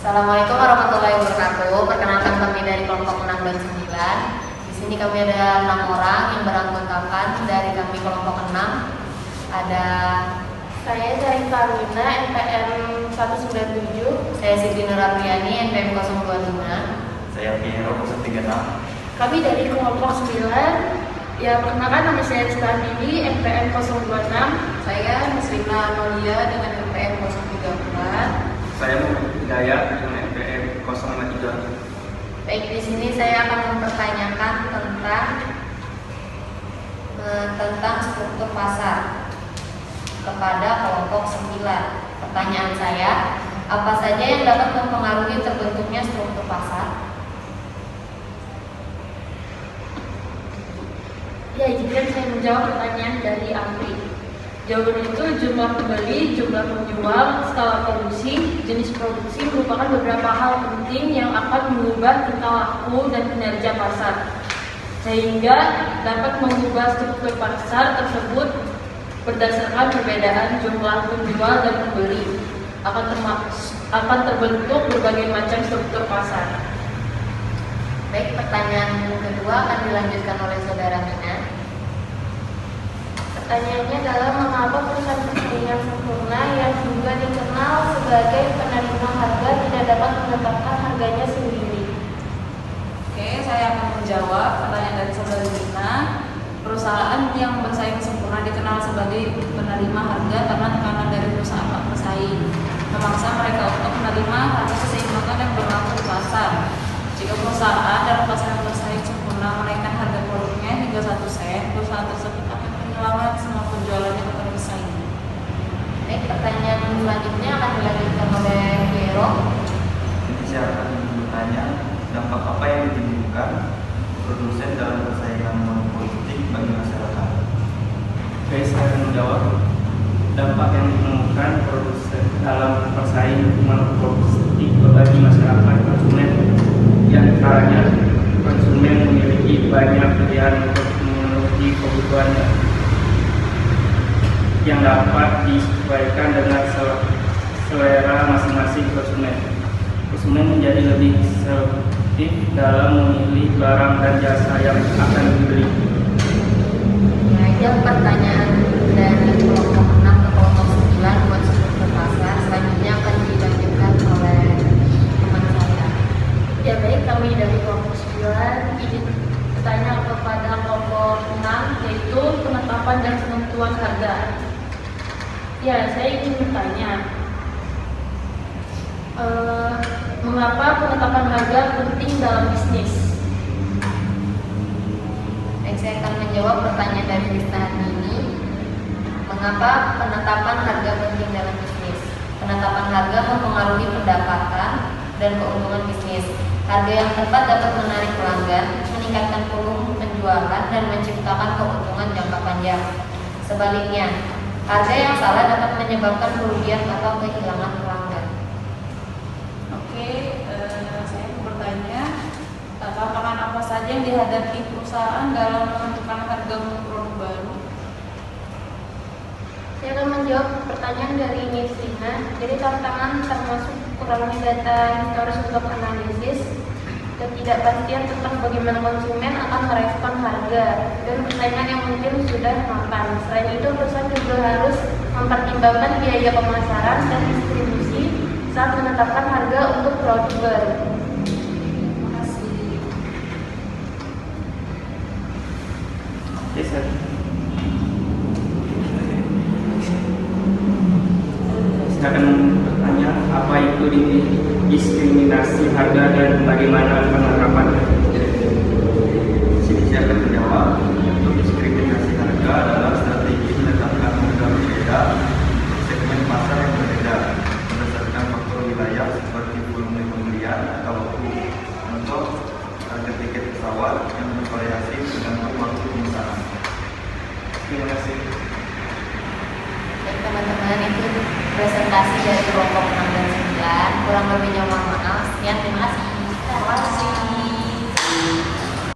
Assalamualaikum warahmatullahi wabarakatuh. Perkenalkan kami dari kelompok 6 dan 9. Di sini kami ada 6 orang yang beranggotakan dari kami kelompok 6. Ada saya Zarifah Amina, NPM 197. saya Siti Nurapriyani, NPM 025. Saya Piero 136. Kami dari kelompok 9. Ya, perkenalkan nama saya Rizka Didi, NPM 026. Saya Muslimah Amalia dengan NPM 034. Saya Muhammad Hidayat dengan NPM 053. Baik, di sini saya akan mempertanyakan tentang struktur pasar kepada kelompok 9. Pertanyaan saya, apa saja yang dapat mempengaruhi terbentuknya struktur pasar? Ya, izinkan saya menjawab pertanyaan dari Amri. Jawaban itu jumlah pembeli, jumlah penjual, skala produksi, jenis produksi merupakan beberapa hal penting yang akan mengubah tingkah laku dan kinerja pasar, sehingga dapat mengubah struktur pasar tersebut berdasarkan perbedaan jumlah penjual dan pembeli. Akan terbentuk berbagai macam struktur pasar. Baik, pertanyaan kedua akan dilanjutkan oleh saudara Mina. Pertanyaannya adalah mengapa perusahaan persaingan sempurna yang juga dikenal sebagai penerima harga tidak dapat menetapkan harganya sendiri? Oke, saya akan menjawab pertanyaan dari saudari Rina. Perusahaan yang bersaing sempurna dikenal sebagai penerima harga karena tekanan dari perusahaan pesaing memaksa mereka untuk menerima harga keseimbangan yang berlaku di pasar. Jika perusahaan dalam pasar yang bersaing sempurna menaikkan harga produknya hingga 1 sen, perusahaan tersebut akan kehilangan semua penjualannya kepada pesaing. Baik, pertanyaan selanjutnya akan dilanjutkan oleh Piero. Ini saya akan bertanya dampak apa yang ditimbulkan produsen dalam persaingan monopolistik bagi masyarakat. Oke, saya akan menjawab. Dampak yang ditemukan produsen dalam persaingan monopolistik bagi masyarakat konsumen, yang antaranya konsumen memiliki banyak pilihan untuk memenuhi kebutuhannya yang dapat disesuaikan dengan selera masing-masing konsumen. Konsumen menjadi lebih selektif dalam memilih barang dan jasa yang akan dibeli. Nah, itu pertanyaan dari kelompok 6 ke kelompok 9 buat struktur pasar. Selanjutnya akan dilanjutkan oleh teman saya. Ya baik, kami dari kelompok 9 izin bertanya kepada kelompok 6, yaitu penetapan dan penentuan harga. Ya, saya ingin bertanya, mengapa penetapan harga penting dalam bisnis? Baik, saya akan menjawab pertanyaan dari Rista ini. Mengapa penetapan harga penting dalam bisnis? Penetapan harga mempengaruhi pendapatan dan keuntungan bisnis. Harga yang tepat dapat menarik pelanggan, meningkatkan volume penjualan, dan menciptakan keuntungan jangka panjang. Sebaliknya, harga yang salah dapat menyebabkan kerugian atau kehilangan pelanggan. Oke, saya mau bertanya, tantangan apa saja yang dihadapi perusahaan dalam menentukan harga produk baru? Saya akan menjawab pertanyaan dari Nisrina. Jadi tantangan termasuk kurangnya data historis untuk analisis, ketidakpastian tentang bagaimana konsumen akan merespon harga, dan persaingan yang mungkin sudah mapan. Selain itu, perusahaan juga harus mempertimbangkan biaya pemasaran dan distribusi saat menetapkan harga untuk produk baru. Terima kasih. Oke, saya akan bertanya apa itu diskriminasi harga dan bagaimana penerapannya. Sini saya akan menjawab. Untuk diskriminasi harga adalah strategi menetapkan harga berbeda untuk segmen pasar yang berbeda berdasarkan faktor wilayah seperti volume pembelian atau waktu. Contoh, harga tiket pesawat yang bervariasi tergantung waktu pemesanan. Terima kasih. Baik, teman-teman, itu presentasi dari kelompok 6 dan 9. Kurang lebihnya mohon maaf. Sekian, terima kasih.